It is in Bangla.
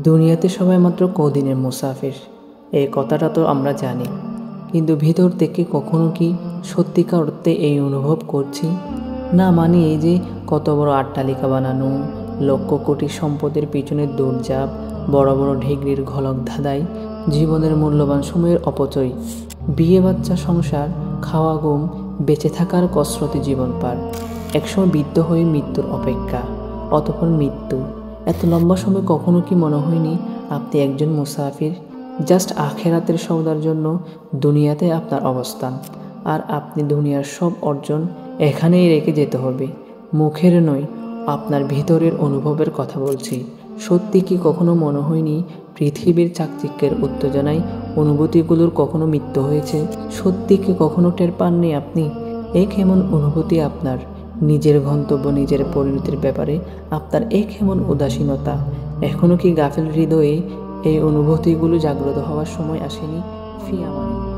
দুনিয়াতে সবাই মাত্র কদিনের মুসাফির, এই কথাটা তো আমরা জানি। কিন্তু ভিতর থেকে কখনো কি সত্যিকার অর্থে এই অনুভব করছি না? মানে এই যে কত বড় অট্টালিকা বানানো, লক্ষ কোটি সম্পদের পিছনে দৌড়ঝাঁপ, বড় বড় ডিগ্রির ঘলক ধাঁধাই, জীবনের মূল্যবান সময়ের অপচয়, বিয়ে বাচ্চা সংসার, খাওয়া ঘুম, বেঁচে থাকার কসরতে জীবন পার, একসময় বৃদ্ধ হয়ে মৃত্যুর অপেক্ষা, অতঃপর মৃত্যু। এত লম্বা সময় কখনো কি মনে হয়নি আপনি একজন মুসাফির, জাস্ট আখেরাতের সওদার জন্য দুনিয়াতে আপনার অবস্থান, আর আপনি দুনিয়ার সব অর্জন এখানেই রেখে যেতে হবে? মুখের নয়, আপনার ভিতরের অনুভবের কথা বলছি। সত্যি কি কখনো মনে হয়নি পৃথিবীর চাকচিক্যের উত্তেজনায় অনুভূতিগুলোর কখনো মৃত্যু হয়েছে? সত্যি কি কখনো টের পাননি আপনি কেমন অনুভূতি আপনার নিজের গন্তব্য, নিজের পরিণতির ব্যাপারে আপনার কেমন উদাসীনতা? এখনো কি গাফেল হৃদয়ে এই অনুভূতিগুলো জাগ্রত হওয়ার সময় আসেনি? ফি আমানে।